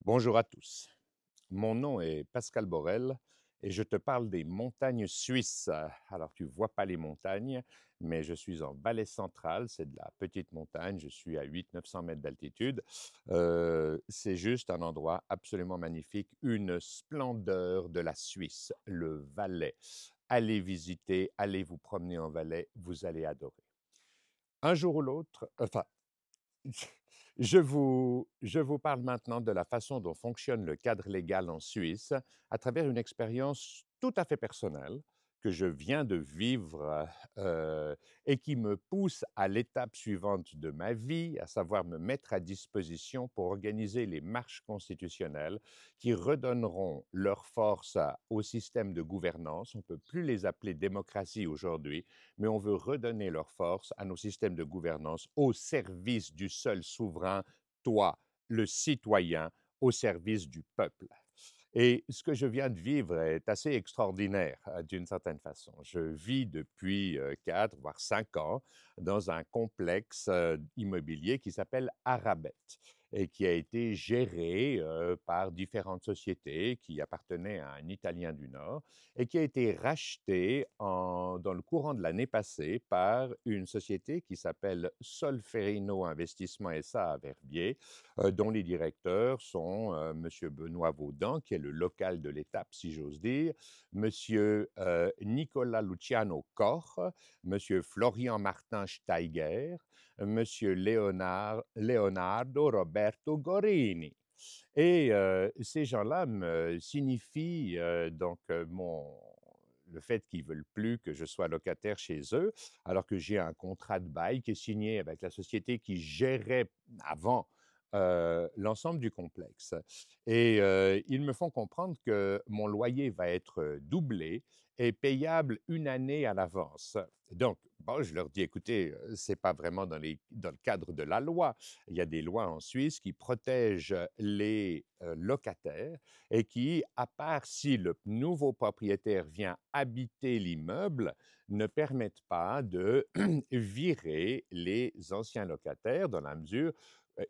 Bonjour à tous. Mon nom est Pascal Borel et je te parle des montagnes suisses. Alors, tu vois pas les montagnes, mais je suis en Valais central, c'est de la petite montagne, je suis à 800-900 mètres d'altitude. C'est juste un endroit absolument magnifique, une splendeur de la Suisse, le Valais. Allez visiter, allez vous promener en Valais, vous allez adorer. Un jour ou l'autre, enfin, je vous parle maintenant de la façon dont fonctionne le cadre légal en Suisse à travers une expérience tout à fait personnelle que je viens de vivre et qui me pousse à l'étape suivante de ma vie, à savoir me mettre à disposition pour organiser les marches constitutionnelles qui redonneront leur force au système de gouvernance. On ne peut plus les appeler démocratie aujourd'hui, mais on veut redonner leur force à nos systèmes de gouvernance au service du seul souverain, toi, le citoyen, au service du peuple. Et ce que je viens de vivre est assez extraordinaire d'une certaine façon. Je vis depuis 4 voire 5 ans dans un complexe immobilier qui s'appelle Arabet et qui a été géré par différentes sociétés qui appartenaient à un Italien du Nord et qui a été racheté dans le courant de l'année passée par une société qui s'appelle Solferino Investissement SA à Verbier, dont les directeurs sont M. Benoît Vaudan, qui est le local de l'étape, si j'ose dire, M. Nicolas Luciano Koch, M. Florian Martin Steiger, M. Leonardo Roberto Gorini. Et ces gens-là me signifient le fait qu'ils ne veulent plus que je sois locataire chez eux, alors que j'ai un contrat de bail qui est signé avec la société qui gérait avant l'ensemble du complexe. Et ils me font comprendre que mon loyer va être doublé et payable une année à l'avance. Donc, bon, je leur dis, écoutez, ce n'est pas vraiment dans le cadre de la loi. Il y a des lois en Suisse qui protègent les locataires et qui, à part si le nouveau propriétaire vient habiter l'immeuble, ne permettent pas de virer les anciens locataires dans la mesure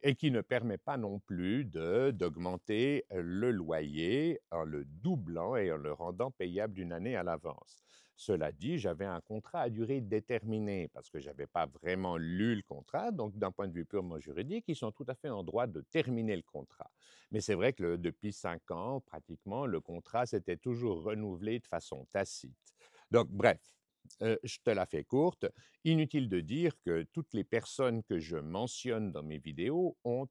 et qui ne permet pas non plus d'augmenter le loyer en le doublant et en le rendant payable d'une année à l'avance. Cela dit, j'avais un contrat à durée déterminée parce que je n'avais pas vraiment lu le contrat. Donc, d'un point de vue purement juridique, ils sont tout à fait en droit de terminer le contrat. Mais c'est vrai que depuis 5 ans, pratiquement, le contrat s'était toujours renouvelé de façon tacite. Donc, bref, je te la fais courte. Inutile de dire que toutes les personnes que je mentionne dans mes vidéos ont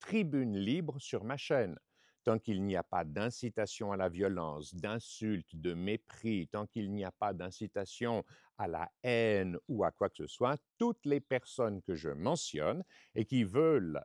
tribune libre sur ma chaîne. Tant qu'il n'y a pas d'incitation à la violence, d'insultes, de mépris, tant qu'il n'y a pas d'incitation à la haine ou à quoi que ce soit, toutes les personnes que je mentionne et qui veulent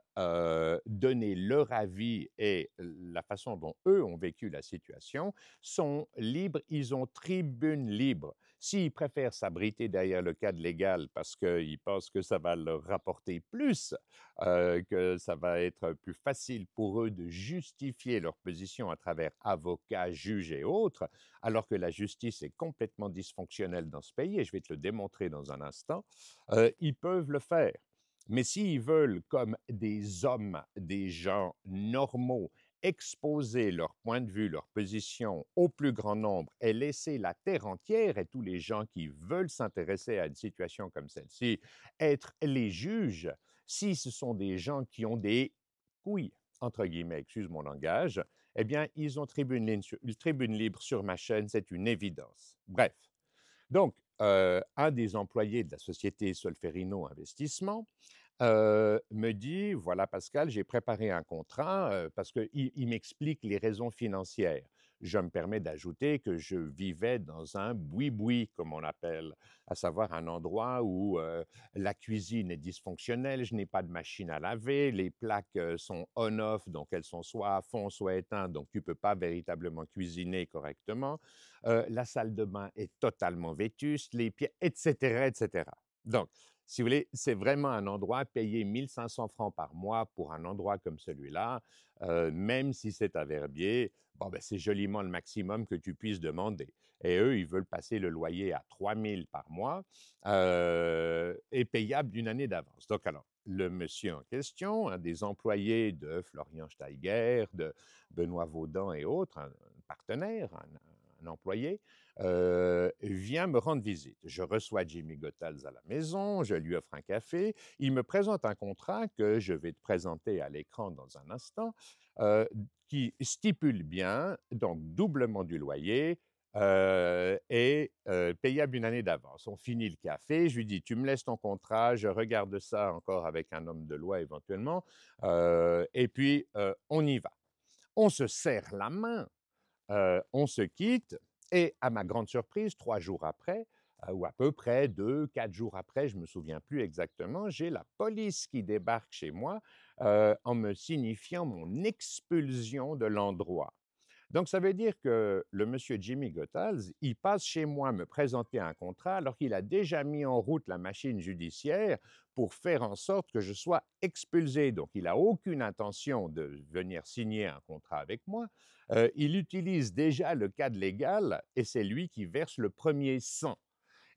donner leur avis et la façon dont eux ont vécu la situation sont libres, ils ont tribune libre. S'ils préfèrent s'abriter derrière le cadre légal parce qu'ils pensent que ça va leur rapporter plus, que ça va être plus facile pour eux de justifier leur position à travers avocats, juges et autres, alors que la justice est complètement dysfonctionnelle dans ce pays, et je vais te le démontrer dans un instant, ils peuvent le faire. Mais s'ils veulent, comme des hommes, des gens normaux, exposer leur point de vue, leur position au plus grand nombre et laisser la terre entière et tous les gens qui veulent s'intéresser à une situation comme celle-ci être les juges, si ce sont des gens qui ont des couilles, entre guillemets, excuse mon langage, eh bien, ils ont tribune libre sur ma chaîne, c'est une évidence. Bref, donc, un des employés de la société Solferino Investissement me dit: «Voilà Pascal, j'ai préparé un contrat», parce qu'il m'explique les raisons financières. Je me permets d'ajouter que je vivais dans un boui-boui, comme on appelle, à savoir un endroit où, la cuisine est dysfonctionnelle, je n'ai pas de machine à laver, les plaques, sont on-off, donc elles sont soit à fond, soit éteintes, donc tu ne peux pas véritablement cuisiner correctement. La salle de bain est totalement vétuste, les pieds et cetera et cetera. Donc Si vous voulez, c'est vraiment un endroit, payer 1 500 francs par mois pour un endroit comme celui-là, même si c'est à Verbier, bon, ben, c'est joliment le maximum que tu puisses demander. Et eux, ils veulent passer le loyer à 3 000 par mois et payable d'une année d'avance. Donc, alors, le monsieur en question, un des employés de Florian Steiger, de Benoît Vaudan et autres, un partenaire, un employé, vient me rendre visite. Je reçois Jimmy Goethals à la maison, je lui offre un café, il me présente un contrat que je vais te présenter à l'écran dans un instant, qui stipule bien, donc doublement du loyer, et payable une année d'avance. On finit le café, je lui dis: «Tu me laisses ton contrat, je regarde ça encore avec un homme de loi éventuellement, et puis, on y va». On se serre la main, on se quitte et à ma grande surprise, 3 jours après, ou à peu près 2, 4 jours après, je me souviens plus exactement, j'ai la police qui débarque chez moi, en me signifiant mon expulsion de l'endroit. Donc, ça veut dire que le monsieur Jimmy Goethals, il passe chez moi me présenter un contrat alors qu'il a déjà mis en route la machine judiciaire pour faire en sorte que je sois expulsé. Donc, il n'a aucune intention de venir signer un contrat avec moi. Il utilise déjà le cadre légal et c'est lui qui verse le premier 100.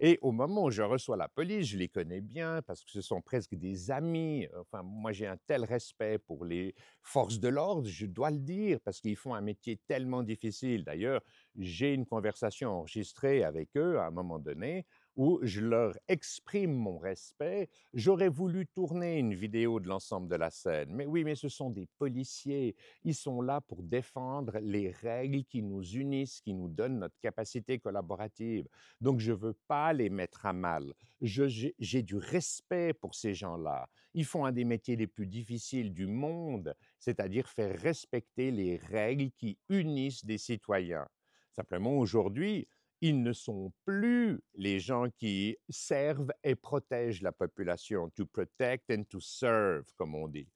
Et au moment où je reçois la police, je les connais bien parce que ce sont presque des amis. Enfin, moi, j'ai un tel respect pour les forces de l'ordre, je dois le dire, parce qu'ils font un métier tellement difficile. D'ailleurs, j'ai une conversation enregistrée avec eux à un moment donné où je leur exprime mon respect. J'aurais voulu tourner une vidéo de l'ensemble de la scène, mais oui, mais ce sont des policiers. Ils sont là pour défendre les règles qui nous unissent, qui nous donnent notre capacité collaborative. Donc, je ne veux pas les mettre à mal. J'ai du respect pour ces gens-là. Ils font un des métiers les plus difficiles du monde, c'est-à-dire faire respecter les règles qui unissent des citoyens. Simplement, aujourd'hui, ils ne sont plus les gens qui servent et protègent la population, to protect and to serve, comme on dit.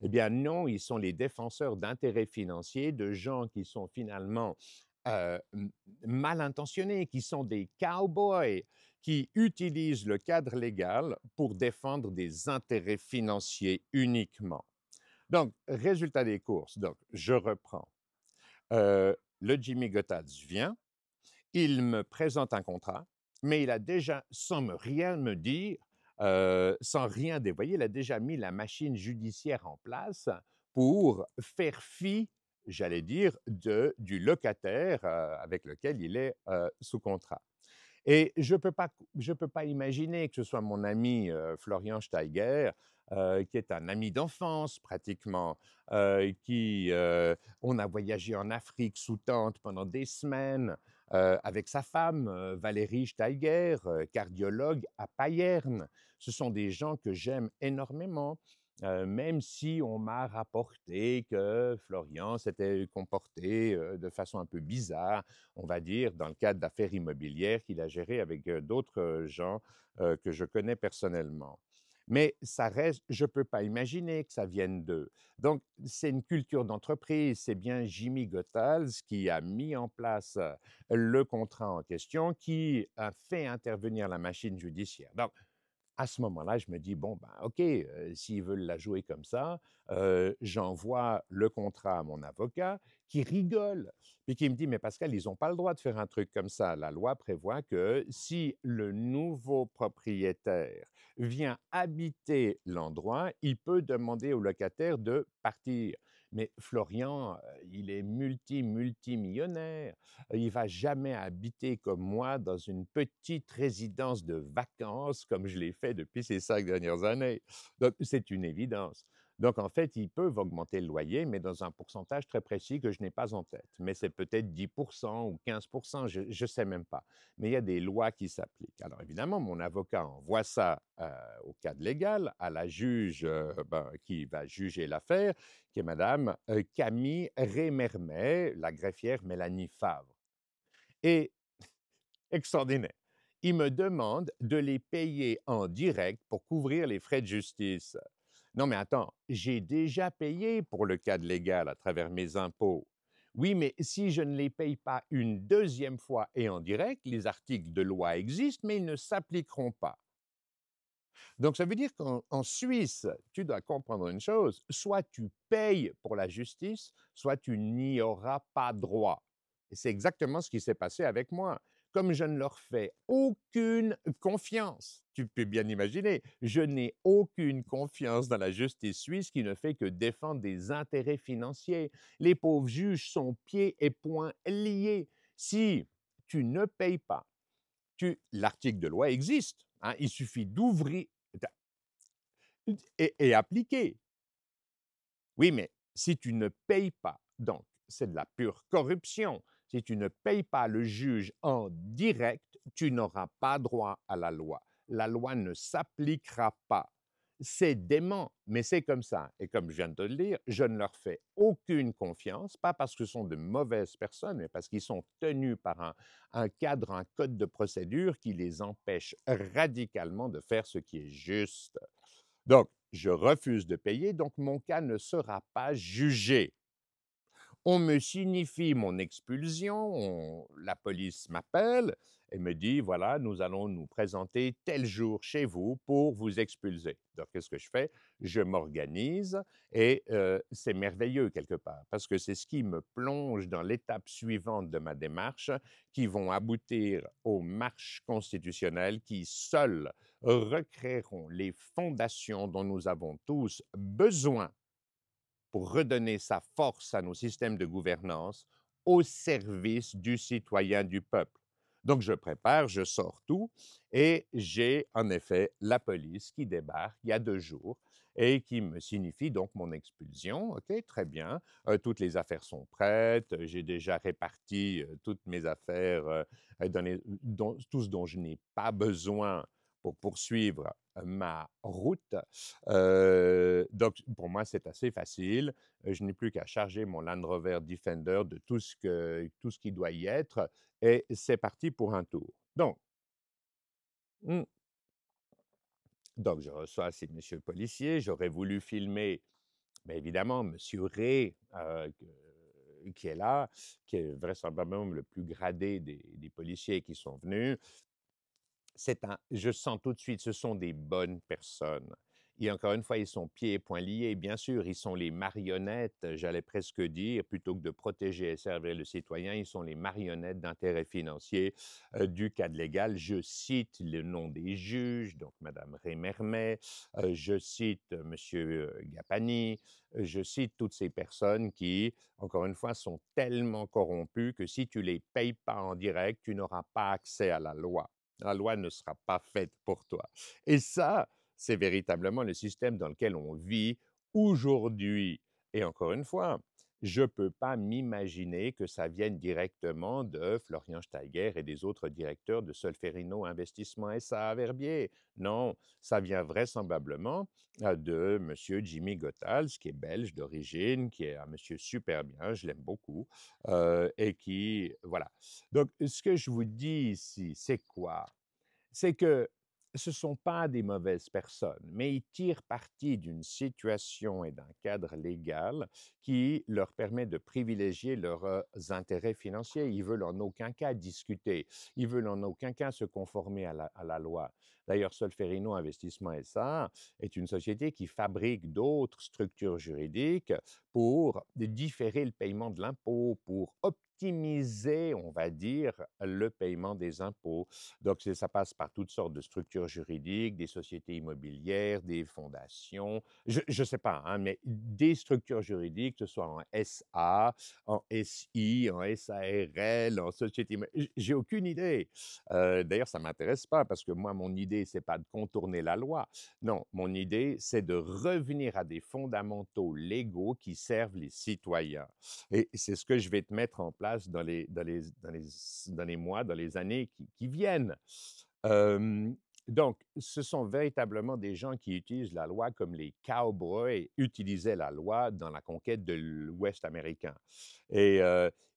Eh bien non, ils sont les défenseurs d'intérêts financiers, de gens qui sont finalement mal intentionnés, qui sont des cowboys, qui utilisent le cadre légal pour défendre des intérêts financiers uniquement. Donc, résultat des courses, donc je reprends. Le Jimmy Goethals vient, il me présente un contrat, mais il a déjà, sans me rien me dire, sans rien dévoyer, il a déjà mis la machine judiciaire en place pour faire fi, j'allais dire, du locataire avec lequel il est sous contrat. Et je peux pas imaginer que ce soit mon ami, Florian Steiger, qui est un ami d'enfance pratiquement, on a voyagé en Afrique sous tente pendant des semaines, avec sa femme, Valérie Steiger, cardiologue à Payerne. Ce sont des gens que j'aime énormément, même si on m'a rapporté que Florian s'était comporté, de façon un peu bizarre, on va dire, dans le cadre d'affaires immobilières qu'il a gérées avec d'autres gens que je connais personnellement. Mais ça reste, je ne peux pas imaginer que ça vienne d'eux. Donc, c'est une culture d'entreprise. C'est bien Jimmy Goethals qui a mis en place le contrat en question, qui a fait intervenir la machine judiciaire. Donc, à ce moment-là, je me dis: «Bon, ben, OK, s'ils veulent la jouer comme ça», j'envoie le contrat à mon avocat qui rigole, puis qui me dit: «Mais Pascal, ils n'ont pas le droit de faire un truc comme ça. La loi prévoit que si le nouveau propriétaire vient habiter l'endroit, il peut demander au locataire de partir». Mais Florian, il est multimillionnaire. Il va jamais habiter comme moi dans une petite résidence de vacances comme je l'ai fait depuis ces 5 dernières années. Donc, c'est une évidence. Donc, en fait, ils peuvent augmenter le loyer, mais dans un pourcentage très précis que je n'ai pas en tête. Mais c'est peut-être 10% ou 15%, je ne sais même pas. Mais il y a des lois qui s'appliquent. Alors, évidemment, mon avocat envoie ça au cadre légal, à la juge qui va juger l'affaire, qui est Madame Camille Rémermet, la greffière Mélanie Favre. Et extraordinaire, il me demande de les payer en direct pour couvrir les frais de justice. Non, mais attends, j'ai déjà payé pour le cadre légal à travers mes impôts. Oui, mais si je ne les paye pas une deuxième fois et en direct, les articles de loi existent, mais ils ne s'appliqueront pas. Donc ça veut dire qu'en Suisse, tu dois comprendre une chose, soit tu payes pour la justice, soit tu n'y auras pas droit. Et c'est exactement ce qui s'est passé avec moi. Comme je ne leur fais aucune confiance, tu peux bien imaginer, je n'ai aucune confiance dans la justice suisse qui ne fait que défendre des intérêts financiers. Les pauvres juges sont pieds et poings liés. Si tu ne payes pas, l'article de loi existe, hein, il suffit d'ouvrir et appliquer. Oui, mais si tu ne payes pas, donc c'est de la pure corruption. Si tu ne payes pas le juge en direct, tu n'auras pas droit à la loi. La loi ne s'appliquera pas. C'est dément, mais c'est comme ça. Et comme je viens de te le dire, je ne leur fais aucune confiance, pas parce que ce sont de mauvaises personnes, mais parce qu'ils sont tenus par un cadre, un code de procédure qui les empêche radicalement de faire ce qui est juste. Donc, je refuse de payer, donc mon cas ne sera pas jugé. On me signifie mon expulsion, la police m'appelle et me dit, voilà, nous allons nous présenter tel jour chez vous pour vous expulser. Donc, qu'est-ce que je fais? Je m'organise et c'est merveilleux quelque part, parce que c'est ce qui me plonge dans l'étape suivante de ma démarche, qui vont aboutir aux marches constitutionnelles qui seules recréeront les fondations dont nous avons tous besoin pour redonner sa force à nos systèmes de gouvernance au service du citoyen, du peuple. Donc je prépare, je sors tout et j'ai en effet la police qui débarque il y a 2 jours et qui me signifie donc mon expulsion. OK, très bien. Toutes les affaires sont prêtes. J'ai déjà réparti, toutes mes affaires, dans les tout ce dont je n'ai pas besoin pour poursuivre ma route. Donc pour moi, c'est assez facile. Je n'ai plus qu'à charger mon Land Rover Defender de tout ce qui doit y être et c'est parti pour un tour. Mmh, donc je reçois ces messieurs policiers. J'aurais voulu filmer, mais évidemment, monsieur Ray, qui est là, qui est vraisemblablement le plus gradé des policiers qui sont venus. Je sens tout de suite, ce sont des bonnes personnes. Et encore une fois, ils sont pieds et poings liés. Bien sûr, ils sont les marionnettes, j'allais presque dire, plutôt que de protéger et servir le citoyen, ils sont les marionnettes d'intérêts financiers du cadre légal. Je cite le nom des juges, donc Madame Rémermet, je cite Monsieur Gapani, je cite toutes ces personnes qui, encore une fois, sont tellement corrompues que si tu les payes pas en direct, tu n'auras pas accès à la loi. La loi ne sera pas faite pour toi. Et ça, c'est véritablement le système dans lequel on vit aujourd'hui. Et encore une fois, je ne peux pas m'imaginer que ça vienne directement de Florian Steiger et des autres directeurs de Solferino Investissement SA à Verbier. Non, ça vient vraisemblablement de M. Jimmy Gothals, qui est belge d'origine, qui est un monsieur super bien, je l'aime beaucoup, et qui, voilà. Donc, ce que je vous dis ici, c'est quoi? C'est que ce ne sont pas des mauvaises personnes, mais ils tirent parti d'une situation et d'un cadre légal qui leur permet de privilégier leurs intérêts financiers. Ils veulent en aucun cas discuter. Ils veulent en aucun cas se conformer à la loi. D'ailleurs, Solferino Investissement SA est une société qui fabrique d'autres structures juridiques pour différer le paiement de l'impôt, pour optimiser, on va dire, le paiement des impôts. Donc, ça passe par toutes sortes de structures juridiques, des sociétés immobilières, des fondations, je ne sais pas, hein, mais des structures juridiques, que ce soit en SA, en SI, en SARL, en société, j'ai aucune idée. D'ailleurs, ça ne m'intéresse pas parce que moi, mon idée, c'est pas de contourner la loi. Non, mon idée, c'est de revenir à des fondamentaux légaux qui servent les citoyens. Et c'est ce que je vais te mettre en place dans les mois, dans les années qui viennent. Euh, donc, ce sont véritablement des gens qui utilisent la loi comme les cowboys utilisaient la loi dans la conquête de l'Ouest américain. Et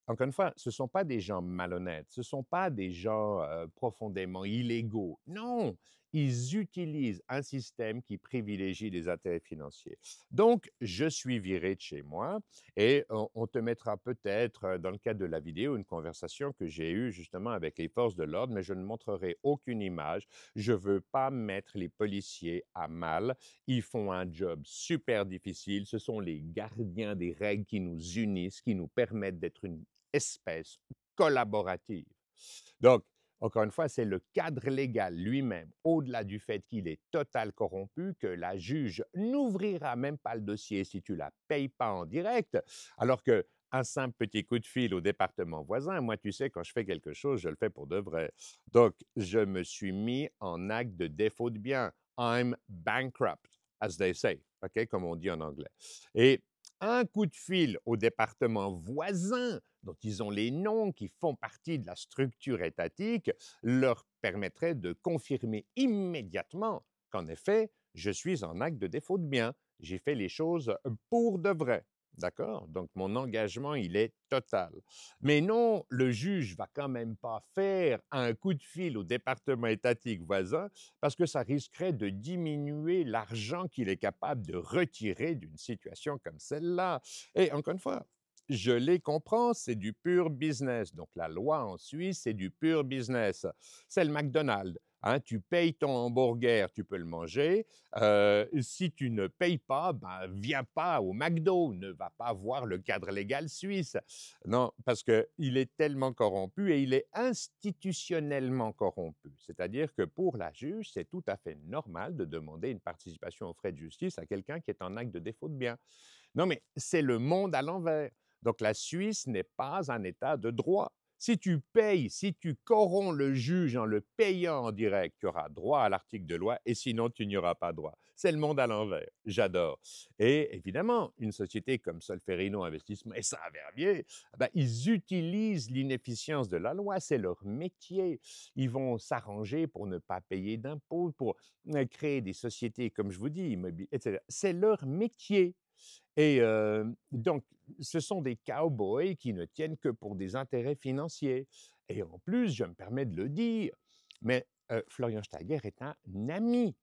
encore une fois, ce ne sont pas des gens malhonnêtes, ce ne sont pas des gens profondément illégaux. Non, ils utilisent un système qui privilégie les intérêts financiers. Donc, je suis viré de chez moi et on te mettra peut-être, dans le cadre de la vidéo, une conversation que j'ai eue justement avec les forces de l'ordre, mais je ne montrerai aucune image. Je ne veux pas mettre les policiers à mal. Ils font un job super difficile. Ce sont les gardiens des règles qui nous unissent, qui nous permettent d'être une espèce collaborative. Donc, encore une fois, c'est le cadre légal lui-même, au-delà du fait qu'il est total corrompu, que la juge n'ouvrira même pas le dossier si tu la payes pas en direct, alors que un simple petit coup de fil au département voisin, moi, tu sais, quand je fais quelque chose, je le fais pour de vrai. Donc, je me suis mis en acte de défaut de bien. I'm bankrupt, as they say, OK, comme on dit en anglais. Et un coup de fil au département voisin dont ils ont les noms, qui font partie de la structure étatique, leur permettrait de confirmer immédiatement qu'en effet, je suis en acte de défaut de bien. J'ai fait les choses pour de vrai. D'accord? Donc, mon engagement, il est total. Mais non, le juge va quand même pas faire un coup de fil au département étatique voisin parce que ça risquerait de diminuer l'argent qu'il est capable de retirer d'une situation comme celle-là. Et encore une fois, je les comprends, c'est du pur business. Donc, la loi en Suisse, c'est du pur business. C'est le McDonald's. Hein, tu payes ton hamburger, tu peux le manger. Si tu ne payes pas, ben, viens pas au McDo, ne va pas voir le cadre légal suisse. Non, parce qu'il est tellement corrompu et il est institutionnellement corrompu. C'est-à-dire que pour la juge, c'est tout à fait normal de demander une participation aux frais de justice à quelqu'un qui est en acte de défaut de bien. Non, mais c'est le monde à l'envers. Donc la Suisse n'est pas un État de droit. Si tu payes, si tu corromps le juge en le payant en direct, tu auras droit à l'article de loi et sinon tu n'y auras pas droit. C'est le monde à l'envers. J'adore. Et évidemment, une société comme Solferino Investissement et Saint-Verbier, ben, ils utilisent l'inefficience de la loi, c'est leur métier. Ils vont s'arranger pour ne pas payer d'impôts, pour créer des sociétés, comme je vous dis, immobilières, etc. C'est leur métier. Et donc, ce sont des cow-boys qui ne tiennent que pour des intérêts financiers. Et en plus, je me permets de le dire, mais Florian Steiger est un ami.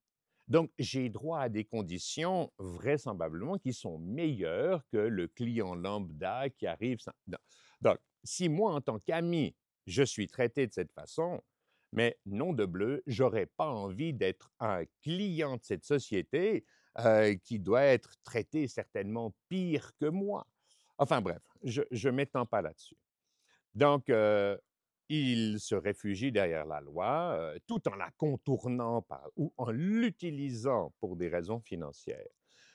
Donc, j'ai droit à des conditions vraisemblablement qui sont meilleures que le client lambda qui arrive sans. Non. Donc, si moi, en tant qu'ami, je suis traité de cette façon, mais nom de bleu, j'aurais pas envie d'être un client de cette société qui doit être traité certainement pire que moi. Enfin bref, je m'étends pas là-dessus. Donc, il se réfugie derrière la loi, tout en la contournant ou en l'utilisant pour des raisons financières.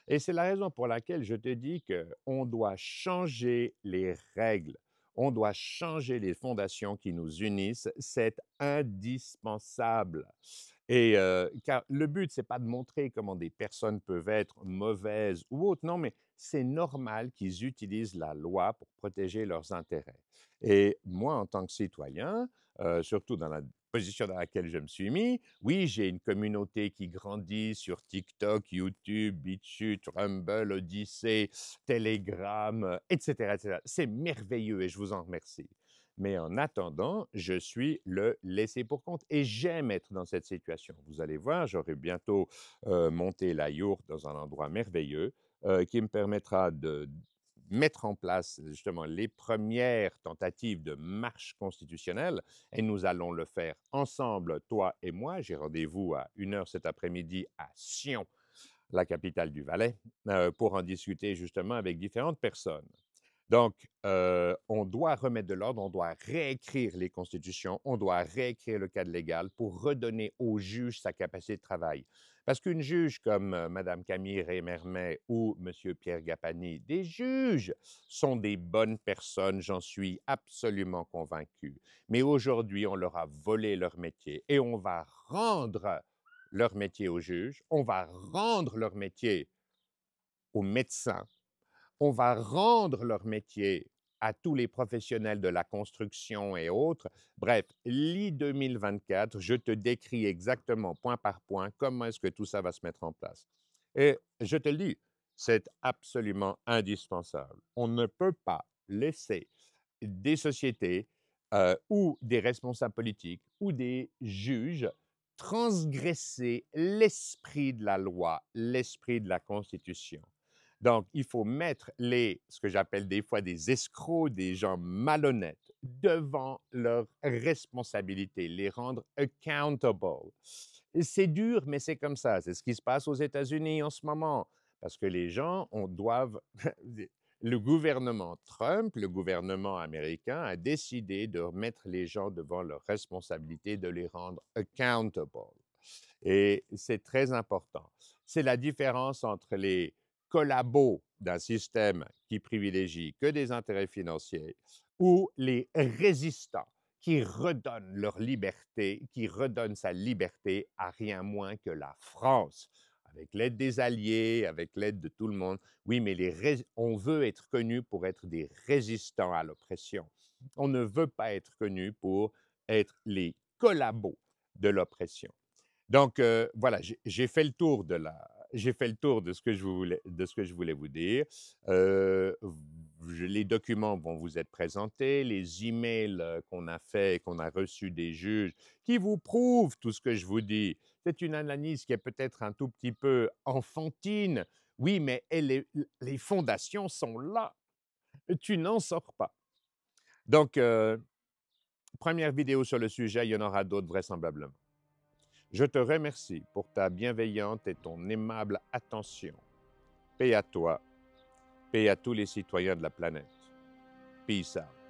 Et c'est la raison pour laquelle je te dis qu'on doit changer les règles, on doit changer les fondations qui nous unissent, c'est indispensable. Et car le but, c'est pas de montrer comment des personnes peuvent être mauvaises ou autres, non, mais c'est normal qu'ils utilisent la loi pour protéger leurs intérêts. Et moi, en tant que citoyen, surtout dans la position dans laquelle je me suis mis, oui, j'ai une communauté qui grandit sur TikTok, YouTube, BitChute, Rumble, Odyssey, Telegram, etc., etc. C'est merveilleux et je vous en remercie. Mais en attendant, je suis le laissé pour compte et j'aime être dans cette situation. Vous allez voir, j'aurai bientôt monté la yourte dans un endroit merveilleux qui me permettra de mettre en place justement les premières tentatives de marche constitutionnelle et nous allons le faire ensemble, toi et moi. J'ai rendez-vous à 1 heure cet après-midi à Sion, la capitale du Valais, pour en discuter justement avec différentes personnes. Donc, on doit remettre de l'ordre, on doit réécrire les constitutions, on doit réécrire le cadre légal pour redonner au juge sa capacité de travail. Parce qu'une juge comme Mme Camille Rémermet ou M. Pierre Gapani, des juges sont des bonnes personnes, j'en suis absolument convaincu. Mais aujourd'hui, on leur a volé leur métier et on va rendre leur métier aux juges, on va rendre leur métier aux médecins, on va rendre leur métier à tous les professionnels de la construction et autres. Bref, lis 2024, je te décris exactement point par point comment est-ce que tout ça va se mettre en place. Et je te le dis, c'est absolument indispensable. On ne peut pas laisser des sociétés ou des responsables politiques ou des juges transgresser l'esprit de la loi, l'esprit de la Constitution. Donc, il faut mettre ce que j'appelle des fois des escrocs, des gens malhonnêtes, devant leurs responsabilités, les rendre accountable. Et c'est dur, mais c'est comme ça. C'est ce qui se passe aux États-Unis en ce moment. Parce que les gens doivent... Le gouvernement Trump, le gouvernement américain, a décidé de remettre les gens devant leurs responsabilités, de les rendre accountable. Et c'est très important. C'est la différence entre les collabos d'un système qui privilégie que des intérêts financiers ou les résistants qui redonnent leur liberté, qui redonnent sa liberté à rien moins que la France, avec l'aide des alliés, avec l'aide de tout le monde. Oui, mais on veut être connu pour être des résistants à l'oppression. On ne veut pas être connu pour être les collabos de l'oppression. Donc, voilà, j'ai fait le tour j'ai fait le tour de ce que je voulais vous dire. Les documents vont vous être présentés, les emails qu'on a fait, qu'on a reçus des juges, qui vous prouvent tout ce que je vous dis. C'est une analyse qui est peut-être un tout petit peu enfantine, oui, mais les fondations sont là. Tu n'en sors pas. Donc, première vidéo sur le sujet, il y en aura d'autres vraisemblablement. Je te remercie pour ta bienveillante et ton aimable attention. Paix à toi, paix à tous les citoyens de la planète. Peace out.